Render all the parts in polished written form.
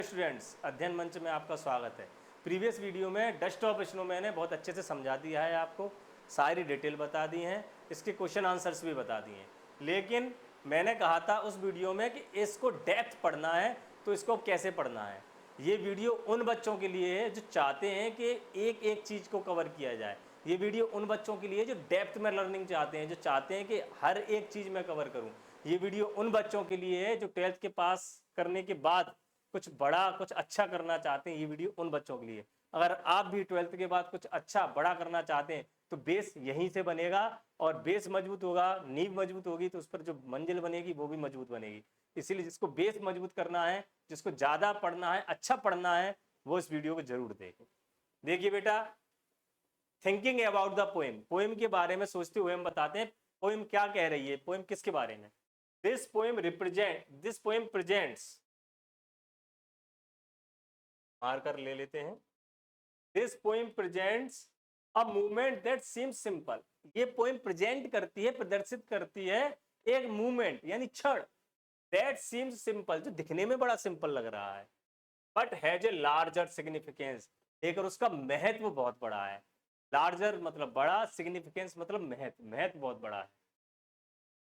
Students, अध्ययन मंच में आपका स्वागत है। प्रीवियस वीडियो में डेस्कटॉप प्रश्नों मैंने बहुत अच्छे से समझा दिया है, आपको सारी डिटेल बता दी हैं, इसके क्वेश्चन आंसर्स भी बता दिए हैं। लेकिन मैंने कहा था उस वीडियो में कि इसको डेप्थ पढ़ना है, तो इसको कैसे पढ़ना है। ये वीडियो उन बच्चों के लिए है जो चाहते हैं कि एक एक चीज़ को कवर किया जाए। ये वीडियो उन बच्चों के लिए जो डेप्थ में लर्निंग चाहते हैं, जो चाहते हैं कि हर एक चीज़ मैं कवर करूँ। ये वीडियो उन बच्चों के लिए है जो 12th के पास करने के बाद कुछ बड़ा कुछ अच्छा करना चाहते हैं। ये वीडियो उन बच्चों के लिए। अगर आप भी 12th के बाद कुछ अच्छा बड़ा करना चाहते हैं तो बेस यहीं से बनेगा, और बेस मजबूत होगा, नींव मजबूत होगी, तो उस पर जो मंजिल बनेगी वो भी मजबूत बनेगी। इसीलिए जिसको बेस मजबूत करना है, जिसको ज्यादा पढ़ना है, अच्छा पढ़ना है, वो इस वीडियो को जरूर देखें। देखिए बेटा, thinking about the poem, poem के बारे में सोचते हुए हम बताते हैं पोएम क्या कह रही है। पोएम किसके बारे में? दिस पोएम प्रेजेंट्स, मार्कर ले लेते हैं। This poem presents a movement that seems simple. ये पोएम प्रेजेंट करती है, प्रदर्शित करती है एक मूवमेंट यानी क्षण, दैट सीम्स सिंपल, जो दिखने में बड़ा सिंपल लग रहा है, but has a larger significance, लेकिन उसका महत्व बहुत बड़ा है। लार्जर मतलब बड़ा, सिग्निफिकेंस मतलब महत्व, महत्व बहुत बड़ा है।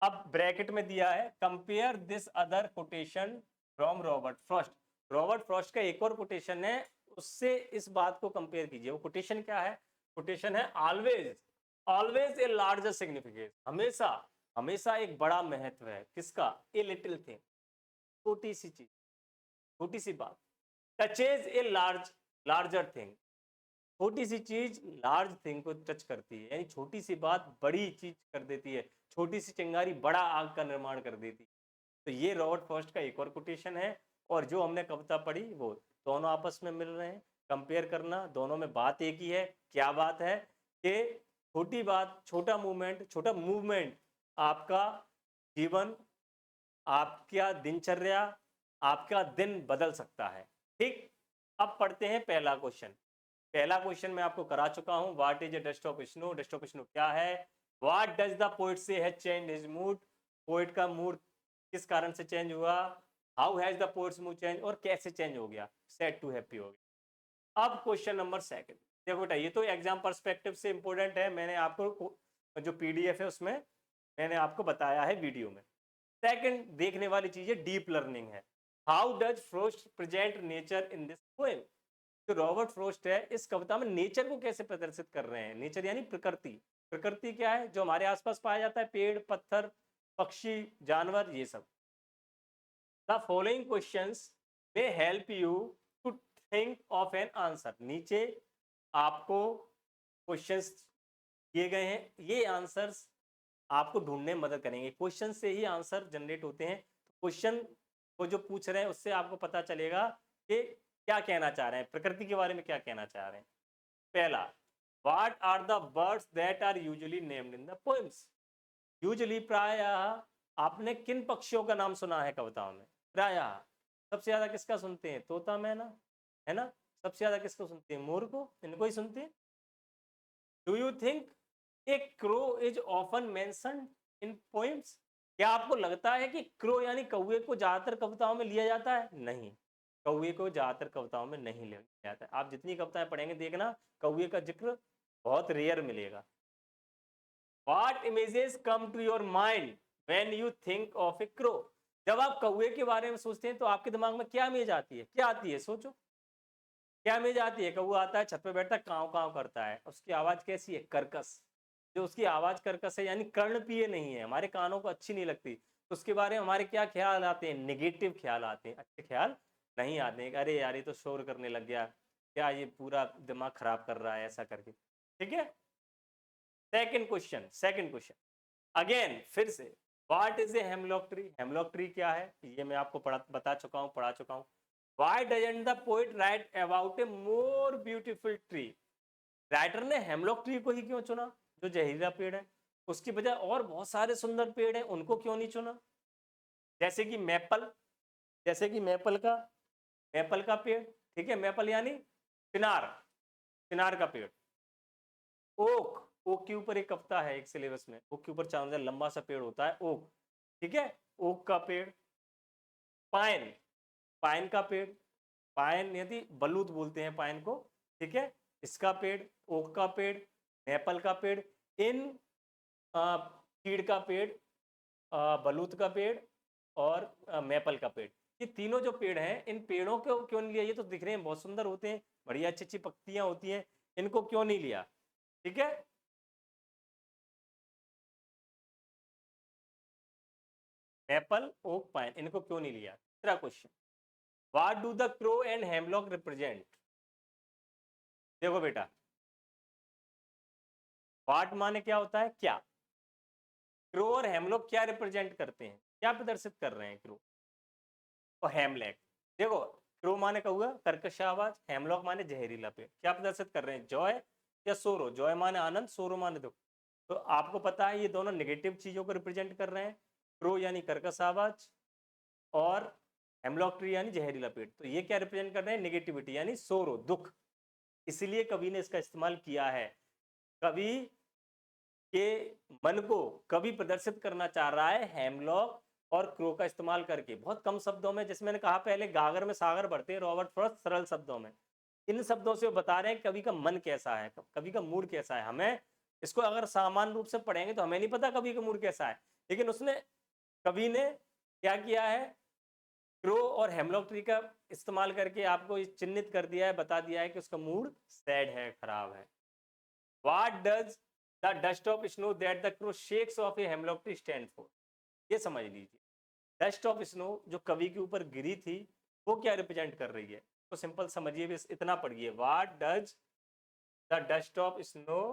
अब ब्रैकेट में दिया है compare this other quotation from Robert Frost. Robert Frost का एक और कोटेशन है, उससे इस बात को कंपेयर कीजिए। वो कोटेशन क्या है? कोटेशन है always, always a larger significance, हमेशा हमेशा एक बड़ा महत्व है। किसका? ए लिटिल थिंग, छोटी सी चीज, छोटी सी बात। टचेज ए लार्जर थिंग, छोटी सी चीज लार्ज थिंग को टच करती है, यानी छोटी सी बात बड़ी चीज कर देती है, छोटी सी चिंगारी बड़ा आग का निर्माण कर देती है। तो ये रॉबर्ट फर्स्ट का एक और कोटेशन है, और जो हमने कविता पढ़ी वो दोनों आपस में मिल रहे हैं। कंपेयर करना, दोनों में बात एक ही है। क्या बात है? कि छोटी बात, छोटा मूवमेंट, छोटा मूवमेंट आपका जीवन, आपका दिनचर्या, आपका दिन बदल सकता है। ठीक, अब पढ़ते हैं पहला क्वेश्चन। पहला क्वेश्चन मैं आपको करा चुका हूं। What is a dust of snow? Dust of snow क्या है? व्हाट डज द पोएट से has changed his mood? Poet का मूड किस कारण से चेंज हुआ? How has the poets mood change, और कैसे चेंज हो गया? सैड टू हैप्पी हो गया। अब क्वेश्चन नंबर सेकंड, देखो बेटा, ये तो एग्जाम पर्सपेक्टिव से इंपॉर्टेंट है, मैंने आपको जो पीडीएफ है उसमें मैंने आपको बताया है वीडियो में। सेकंड देखने वाली चीज है डीप लर्निंग है। How does frost present nature in this poem? जो रॉबर्ट फ्रोस्ट है इस कविता में नेचर को कैसे प्रदर्शित कर रहे हैं? नेचर यानी प्रकृति। प्रकृति क्या है? जो हमारे आसपास पाया जाता है, पेड़, पत्थर, पक्षी, जानवर, ये सब। The following questions may help you to think of an answer. नीचे आपको क्वेश्चंस दिए गए हैं, ये आंसर्स आपको ढूंढने में मदद करेंगे। क्वेश्चन से ही आंसर जनरेट होते हैं। क्वेश्चन को जो पूछ रहे हैं उससे आपको पता चलेगा कि क्या कहना चाह रहे हैं, प्रकृति के बारे में क्या कहना चाह रहे हैं। पहला, what are the birds that are usually named in the poems? Usually, प्रायः आपने किन पक्षियों का नाम सुना है कविताओं में? प्रायः सबसे ज्यादा किसका सुनते हैं? तोता, मैना, है ना? सबसे ज्यादा किसको सुनते हैं? मोर को, इनको ही सुनते हैं। Do you think A crow is often mentioned in poems? क्या आपको लगता है कि क्रो यानी कौवे को ज्यादातर कविताओं में लिया जाता है? नहीं, कौवे को ज्यादातर कविताओं में नहीं लिया जाता है। आप जितनी कविताएं पढ़ेंगे देखना, कौवे का जिक्र बहुत रेयर मिलेगा। What images come to your mind when you think of a crow? जब आप कौवे के बारे में सोचते हैं तो आपके दिमाग में क्या इमेज आती है? क्या आती है? सोचो, क्या इमेज आती है? कौवा आता है, छत पे बैठता है, काव काव करता है, उसकी आवाज कैसी है? कर्कश। जो उसकी आवाज कर्कश है यानी कर्णप्रिय नहीं है, हमारे कानों को अच्छी नहीं लगती, तो उसके बारे में हमारे क्या ख्याल आते हैं? नेगेटिव ख्याल आते हैं, अच्छे ख्याल नहीं आते हैं। अरे यार, ये तो शोर करने लग गया, क्या ये पूरा दिमाग खराब कर रहा है, ऐसा करके। ठीक है। सेकंड क्वेश्चन अगेन, फिर से, what is a hemlock tree? Hemlock tree क्या है? ये मैं आपको बता चुका हूँ, पढ़ा चुका हूँ। Why doesn't the poet right about A more beautiful tree? Writer ने हेमलॉक ट्री को ही क्यों चुना, जो जहरीला पेड़ है? उसकी बजाय और बहुत सारे सुंदर पेड़ हैं, उनको क्यों नहीं चुना? जैसे कि मैपल, जैसे कि मैपल का पेड़, ठीक है, मैपल यानी चिनार, चिनार का पेड़। ओक, ओक के ऊपर एक कविता है एक सिलेबस में, ओक के ऊपर 4 लंबा सा पेड़ होता है, ओक, ठीक है, ओक का पेड़। पाइन, पाइन का पेड़, पाइन यदि बलूत बोलते हैं पाइन को, ठीक है, इसका पेड़, ओक का पेड़, मैपल का पेड़, इन चीड़ का पेड़, बलूत का पेड़ और मैपल का पेड़, ये तीनों जो पेड़ हैं, इन पेड़ों को क्यों नहीं लिया? ये तो दिख रहे हैं बहुत सुंदर होते हैं, बढ़िया अच्छी अच्छी पत्तियां होती हैं, इनको क्यों नहीं लिया? ठीक है, मैपल, ओक, पाइन, इनको क्यों नहीं लिया? तीसरा question, what do the crow and hemlock represent? देखो बेटा, व्हाट माने क्या होता है? क्या? क्रो और हेमलॉक क्या रिप्रेजेंट करते हैं, क्या प्रदर्शित कर रहे हैं क्रो और हेमलॉक? देखो, क्रो माने कौवा, कर्कश आवाज, हेमलॉक माने जहरीला पेड़, क्या प्रदर्शित कर रहे हैं? जॉय या सोरो? जॉय माने आनंद, सोरो माने दुख। तो आपको पता है ये दोनों नेगेटिव चीजों को रिप्रेजेंट कर रहे हैं, क्रो यानी कर्कश आवाज और हेमलॉक ट्री यानी जहरीला पेड़। तो ये क्या रिप्रेजेंट कर रहे हैं? नेगेटिविटी यानी सोरो, दुख। इसलिए कवि ने इसका इस्तेमाल किया है। कवि के मन को कवि प्रदर्शित करना चाह रहा है हेमलॉक और क्रो का इस्तेमाल करके, बहुत कम शब्दों में। जैसे मैंने कहा पहले, गागर में सागर बढ़ते हैं, रॉबर्ट फ्रॉस्ट सरल शब्दों में। इन शब्दों से वो बता रहे हैं कवि का मन कैसा है, कवि का मूड कैसा है। हमें इसको अगर सामान्य रूप से पढ़ेंगे तो हमें नहीं पता कवि का मूड कैसा है, लेकिन उसने, कवि ने क्या किया है, क्रो और हेमलॉक ट्री का इस्तेमाल करके आपको चिन्हित कर दिया है, बता दिया है कि उसका मूड सैड है, खराब है। What does the dust of snow that the crow shakes off a hemlock tree stand for? ये समझ लीजिए, डस्ट ऑफ स्नो जो कवि के ऊपर गिरी थी, वो क्या रिप्रेजेंट कर रही है? तो सिंपल समझिए, बस इतना पढ़िए, what does the dust of snow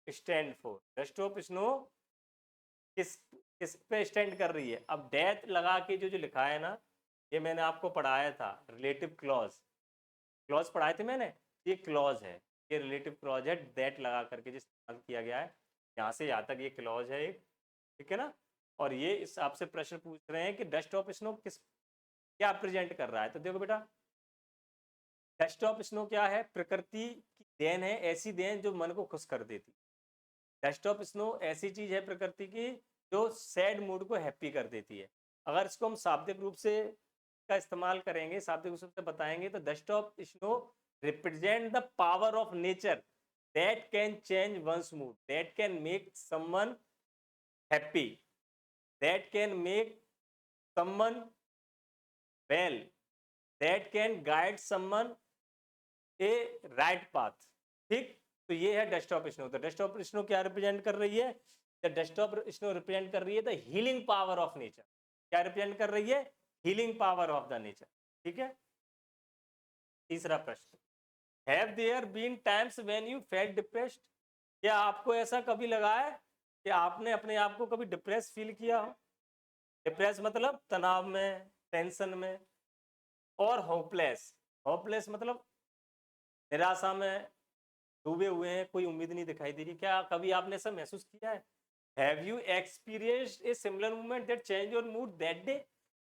stand for? Dust of snow किस किस पे स्टैंड कर रही है? अब डेथ लगा के जो जो लिखा है ना, ये मैंने आपको पढ़ाया था, रिलेटिव क्लॉज, क्लॉज पढ़ाए थे मैंने, ये क्लॉज है, ये रिलेटिव क्लॉज है, दैट लगा करके जो इस्तेमाल किया गया है, यहाँ से यहाँ तक ये क्लॉज है एक, ठीक है ना। और ये इस आपसे प्रश्न पूछ रहे हैं कि डस्ट ऑफ स्नो किस, क्या प्रेजेंट कर रहा है? तो देखो बेटा, डस्ट ऑफ स्नो क्या है? प्रकृति की देन है, ऐसी देन जो मन को खुश कर देती। डस्ट ऑफ स्नो ऐसी चीज है प्रकृति की जो सैड मूड को हैप्पी कर देती है। अगर इसको हम शाब्दिक रूप से का इस्तेमाल करेंगे, शाब्दिक रूप से बताएंगे, तो dust of snow represent the power of nature that can change one's mood, that can make someone happy, that can make someone well, that can guide someone a right path। ठीक, तो ये है डस्ट ऑफ स्नो। तो dust of snow क्या represent कर रही है? The dust of snow represent कर रही है the healing power of nature. क्या रिप्रेजेंट कर रही है? Healing power of the nature. ठीक है, तीसरा प्रश्न, have there been times when you felt depressed? क्या आपको ऐसा कभी लगा है कि आपने अपने आप को कभी डिप्रेस फील किया हो? डिप्रेस मतलब तनाव में, टेंशन में। और होपलेस, होपलेस मतलब निराशा में डूबे हुए हैं, कोई उम्मीद नहीं दिखाई दे रही। क्या कभी आपने ऐसा महसूस किया है? Have you experienced a similar movement that change your mood that day?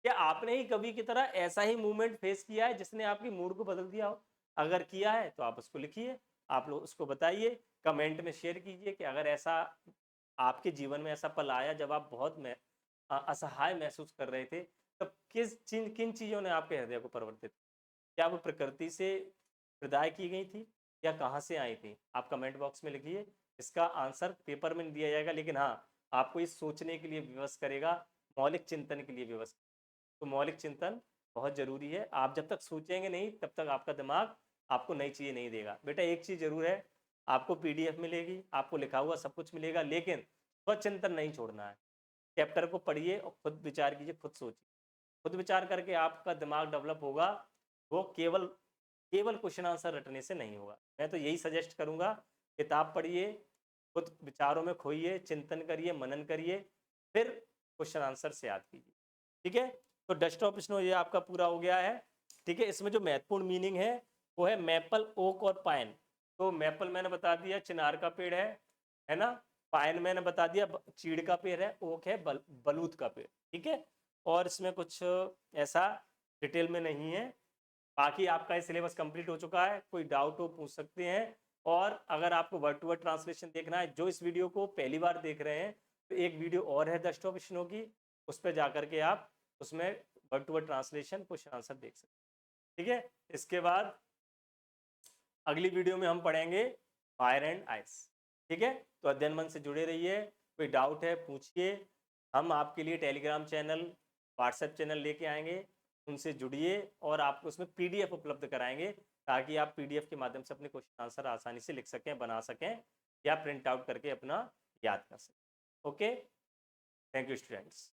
क्या आपने ही कभी की तरह ऐसा ही मूवमेंट फेस किया है जिसने आपकी मूड को बदल दिया हो? अगर किया है तो आप उसको लिखिए, आप लोग उसको बताइए, कमेंट में शेयर कीजिए कि अगर ऐसा आपके जीवन में ऐसा पल आया जब आप बहुत असहाय महसूस कर रहे थे, तब किन चीज़ों ने आपके हृदय को परिवर्तित? क्या वो प्रकृति से प्रदाय की गई थी या कहाँ से आई थी? आप कमेंट बॉक्स में लिखिए, इसका आंसर पेपर में दिया जाएगा, लेकिन हाँ, आपको ये सोचने के लिए विवश करेगा, मौलिक चिंतन के लिए विवश। तो मौलिक चिंतन बहुत ज़रूरी है। आप जब तक सोचेंगे नहीं, तब तक आपका दिमाग आपको नई चीज़ें नहीं देगा। बेटा एक चीज़ ज़रूर है, आपको PDF मिलेगी, आपको लिखा हुआ सब कुछ मिलेगा, लेकिन स्वचिंतन नहीं छोड़ना है। चैप्टर को पढ़िए और खुद विचार कीजिए, खुद सोचिए, खुद विचार करके आपका दिमाग डेवलप होगा। वो केवल केवल क्वेश्चन आंसर रटने से नहीं होगा। मैं तो यही सजेस्ट करूंगा, किताब पढ़िए, खुद विचारों में खोइए, चिंतन करिए, मनन करिए, फिर क्वेश्चन आंसर से याद कीजिए। ठीक है, तो डस्ट ऑफ स्नो ये आपका पूरा हो गया है। ठीक है, इसमें जो महत्वपूर्ण मीनिंग है वो है मैपल, ओक और पाइन। तो मैपल मैंने बता दिया चिनार का पेड़ है ना। पाइन मैंने बता दिया चीड़ का पेड़ है, ओक है बलूत का पेड़। ठीक है, और इसमें कुछ ऐसा डिटेल में नहीं है। बाकी आपका ये सिलेबस कंप्लीट हो चुका है, कोई डाउट हो पूछ सकते हैं। और अगर आपको वर्ड टू वर्ड ट्रांसलेशन देखना है, जो इस वीडियो को पहली बार देख रहे हैं, तो एक वीडियो और है डस्ट ऑफ स्नो की, उस पर जाकर के आप उसमें word to word translation question answer देख सकते हैं। ठीक है, इसके बाद अगली वीडियो में हम पढ़ेंगे फायर एंड आइस। ठीक है, तो अध्ययन मंच से जुड़े रहिए, कोई डाउट है पूछिए। हम आपके लिए टेलीग्राम चैनल, व्हाट्सएप चैनल लेके आएंगे, उनसे जुड़िए और आपको उसमें पीडीएफ उपलब्ध कराएंगे ताकि आप पीडीएफ के माध्यम से अपने क्वेश्चन आंसर आसानी से लिख सकें, बना सकें या प्रिंट आउट करके अपना याद कर सकें। Okay, thank you students.